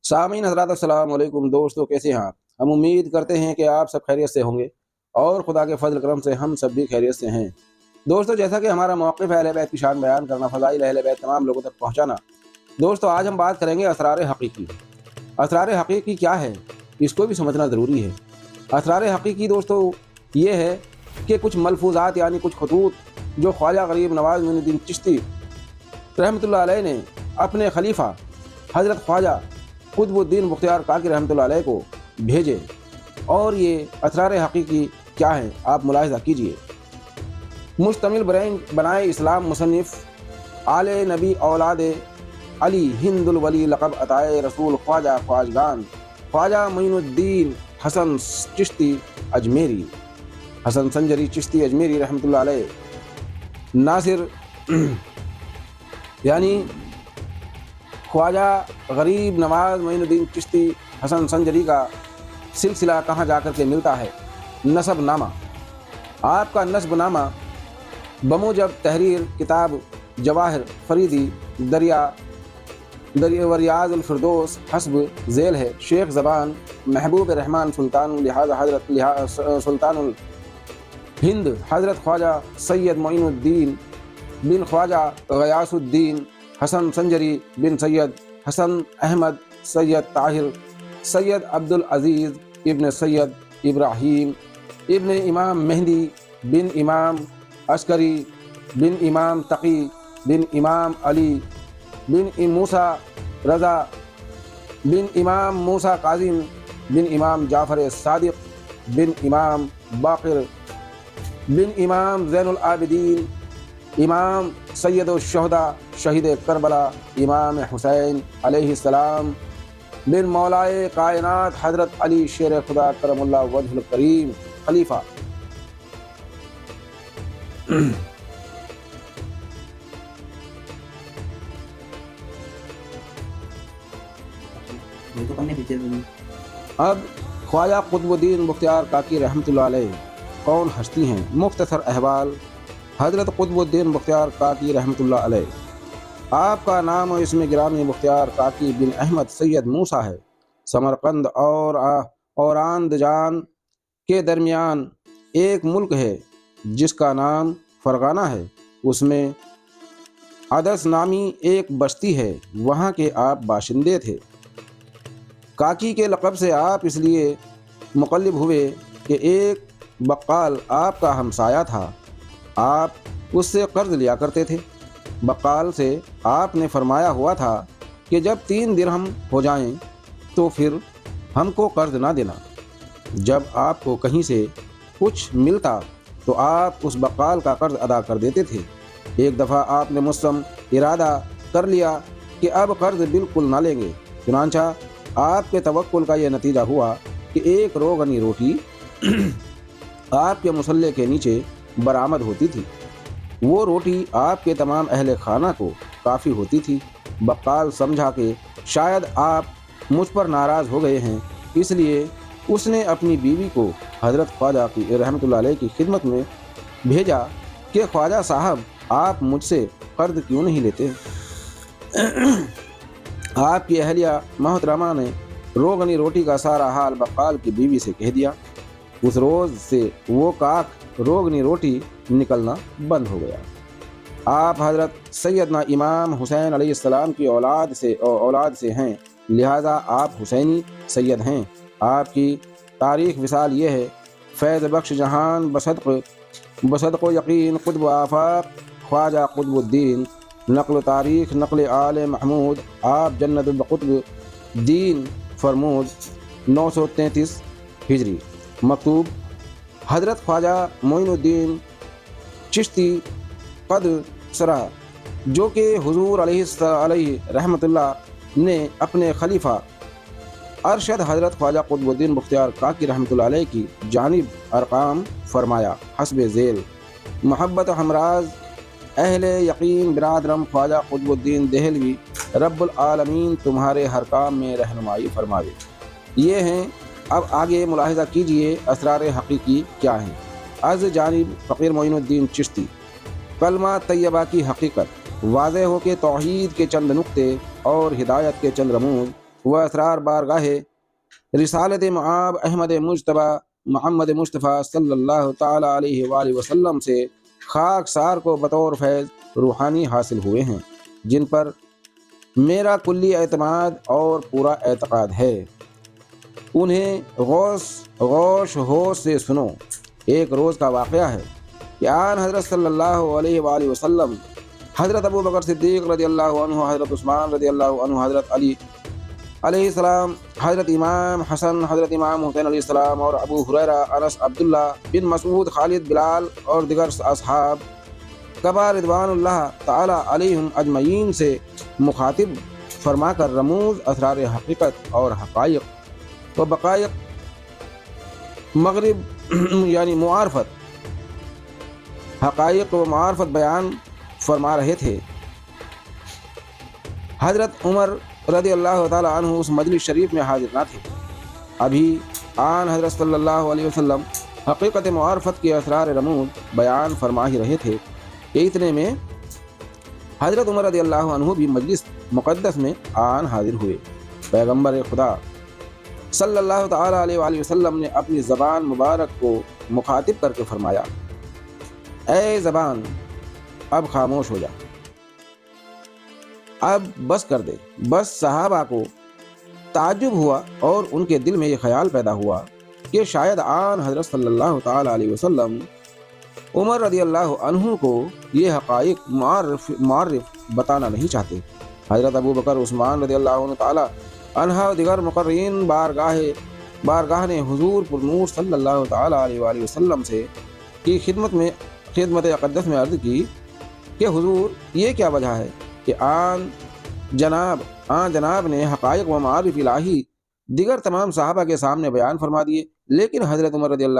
सामीन हज़रात अस्सलाम वालेकुम। दोस्तों कैसे हैं आप? हम उम्मीद करते हैं कि आप सब खैरियत से होंगे और खुदा के फजल करम से हम सब भी खैरियत से हैं। दोस्तों जैसा कि हमारा मौक़िफ़ है अहले बैत की शान बयान करना, फ़ज़ाइल अहले बैत तमाम लोगों तक पहुँचाना। दोस्तों आज हम बात करेंगे असरार हक़ीक़ी। असरार हक़ीक़ी क्या है, इसको भी समझना ज़रूरी है। असरार हक़ीक़ी दोस्तों ये है कि कुछ मलफ़ूज़ात यानी कुछ खतूत जो ख्वाजा ग़रीब नवाज़ मोइनुद्दीन चिश्ती रहमतुल्लाह अलैह ने अपने खलीफा हज़रत ख्वाजा क़ुत्बुद्दीन बख्तियार काकी रहमतुल्लाह अलैह को भेजे। और ये असरार हक़ीक़ी क्या है आप मुलाहिज़ा कीजिए। मुश्तमिल बनाए इस्लाम मुसन्निफ़ आले नबी औलाद अली हिंदुल वली लक़ब अताए रसूल ख्वाजा ख्वाजगान ख्वाजा मोइनुद्दीन हसन चिश्ती अजमेरी हसन संजरी चिश्ती अजमेरी रहमतुल्लाह अलैह नासिर यानी ख्वाजा ग़रीब नवाज़ मोइनुद्दीन चिश्ती हसन संजरी का सिलसिला कहाँ जाकर के मिलता है। नसब नामा, आपका नस्ब नामा बमूजब तहरीर किताब जवाहिर फरीदी दरिया रियाज़ुल फ़िरदौस हस्ब झेल है शेख ज़बान महबूब रहमान सुल्तान लिहाजा हज़रत सुल्तानुल हिंद हज़रत ख्वाजा सैयद मोइनुद्दीन बिन ख्वाजा ग़यासुद्दीन हसन संजरी बिन सैयद हसन अहमद सैयद ताहिर सैयद अब्दुल अज़ीज़ इब्न सैयद इब्राहीम इब्न इमाम मेहदी बिन इमाम अस्करी बिन इमाम तक़ी बिन इमाम अली बिन मूसा रज़ा बिन इमाम मूसा काज़िम बिन इमाम जाफ़र सादिक़ बिन इमाम बाक़िर बिन इमाम ज़ैनुल आबिदीन इमाम सैयद शुहदा शहीद करबला इमाम हुसैन अलैहिस्सलाम बिन मौलाए कायनात हज़रत अली शेर खुदा करमुल्लाह वजहुल करीम खलीफा। अब ख्वाजा क़ुत्बुद्दीन बख्तियार काकी रहमतुल्लाह अलैह कौन हस्ती हैं। मुख्तसर अहवाल हज़रत क़ुत्बुद्दीन बख्तियार काकी रहमतुल्लाह अलैह, आपका नाम और इसमें गिरामी बख्तियार काकी बिन अहमद सैयद मूसा है। समरकंद और औरांदजान के दरमियान एक मुल्क है जिसका नाम फ़रगाना है, उसमें अदस नामी एक बस्ती है, वहाँ के आप बाशिंदे थे। काकी के लक़ब से आप इसलिए मुक़ल्लिब हुए कि एक बक्काल आपका हमसाया था, आप उससे कर्ज़ लिया करते थे। बक्काल से आपने फरमाया हुआ था कि जब 3 दिरहम हो जाएं तो फिर हमको कर्ज़ ना देना। जब आपको कहीं से कुछ मिलता तो आप उस बक्काल का कर्ज़ अदा कर देते थे। एक दफ़ा आपने मुस्तम इरादा कर लिया कि अब कर्ज़ बिल्कुल ना लेंगे, चुनांचा आपके तवक्कुल का यह नतीजा हुआ कि एक रोगनी रोटी आपके मुसल्ले के नीचे बरामद होती थी। वो रोटी आपके तमाम अहले खाना को काफ़ी होती थी। बक्काल समझा कि शायद आप मुझ पर नाराज़ हो गए हैं, इसलिए उसने अपनी बीवी को हज़रत ख्वाजा की रहमतुल्लाह अलैह की खिदमत में भेजा कि ख्वाजा साहब आप मुझसे कर्ज़ क्यों नहीं लेते। आपकी अहलिया मोहतरमा ने रोगनी रोटी का सारा हाल बक्काल की बीवी से कह दिया। उस रोज़ से वो काक रोगनी रोटी निकलना बंद हो गया। आप हज़रत सैयदना इमाम हुसैन अलैहिस्सलाम की औलाद से हैं, लिहाजा आप हुसैनी सैयद हैं। आपकी तारीख़ विसाल ये है। फैज़ बख्श जहान बसदक़ यकीन क़ुत्ब आफ़ाक़ ख्वाजा क़ुत्बुद्दीन नक़ल तारीख़ नक़ल आले महमूद आप जन्नतुल क़ुत्ब दीन फरमूद 933 हिजरी। मकतूब हज़रत ख्वाजा मोइनुद्दीन चिश्ती कद सरा जो कि हुज़ूर अलैहि रहमतुल्लाह ने अपने खलीफा अरशद हज़रत ख्वाजा क़ुत्बुद्दीन बख्तियार काकी रहमतुल्लाह अलैह की जानिब अरकाम फरमाया। हस्ब झेल मोहब्बत हमराज अहले यकीन बिरादरम ख्वाजा क़ुत्बुद्दीन देहलवी रब्बुल आलमीन तुम्हारे हर काम में रहनुमाई फरमावे। ये हैं। अब आगे मुलाहिज़ा कीजिए असरार हक़ीक़ी क्या हैं। अज़ जानिब फ़कीर मोइनुद्दीन चिश्ती कलमा तैयबा की हकीकत वाज़ेह हो के तौहीद के चंद नुक्ते और हिदायत के चंद रमूज़ و اسرار بارگاہ رسالت معاب احمد مجتبی محمد مصطفیٰ صلی اللہ تعالیٰ علیہ وآلہ وسلم سے خاک سار کو بطور فیض روحانی حاصل ہوئے ہیں، جن پر میرا کلی اعتماد اور پورا اعتقاد ہے۔ انہیں غوش ہوش سے سنو۔ ایک روز کا واقعہ ہے کہ آن حضرت صلی اللہ علیہ وآلہ وسلم، حضرت ابو بکر صدیق رضی اللہ عنہ، حضرت عثمان رضی اللہ عنہ، حضرت علی علیہ السلام، حضرت امام حسن، حضرت امام حسین علیہ السلام اور ابو ہریرہ، انس، عبداللہ بن مسعود، خالد، بلال اور دیگر اصحاب کبا رضوان اللہ تعالی علیہم اجمعین سے مخاطب فرما کر رموز، اسرار حقیقت اور حقائق و بقائق مغرب یعنی معارفت، حقائق و معارفت بیان فرما رہے تھے۔ حضرت عمر رضی اللہ تعالیٰ عنہ اس مجلس شریف میں حاضر نہ تھے، ابھی آن حضرت صلی اللہ علیہ وسلم حقیقت معارفت کے اسرار رموز بیان فرما ہی رہے تھے کہ اتنے میں حضرت عمر رضی اللہ عنہ بھی مجلس مقدس میں آن حاضر ہوئے۔ پیغمبر خدا صلی اللہ تعالیٰ علیہ وآلہ وسلم نے اپنی زبان مبارک کو مخاطب کر کے فرمایا، اے زبان اب خاموش ہو جا، اب بس کر دے۔ بس صحابہ کو تعجب ہوا اور ان کے دل میں یہ خیال پیدا ہوا کہ شاید آن حضرت صلی اللہ تعالیٰ علیہ وسلم عمر رضی اللہ عنہ کو یہ حقائق معرف بتانا نہیں چاہتے۔ حضرت ابو بکر، عثمان رضی اللہ عنہ تعالیٰ عنہ و دیگر مقررین بارگاہ نے حضور پر نور صلی اللہ تعالیٰ علیہ وآلہ وسلم سے کی خدمت اقدس میں عرض کی کہ حضور یہ کیا وجہ ہے کہ آن جناب نے حقائق و معارف الہی دیگر تمام صحابہ کے سامنے بیان فرما دیے، لیکن حضرت عمر رضی اللہ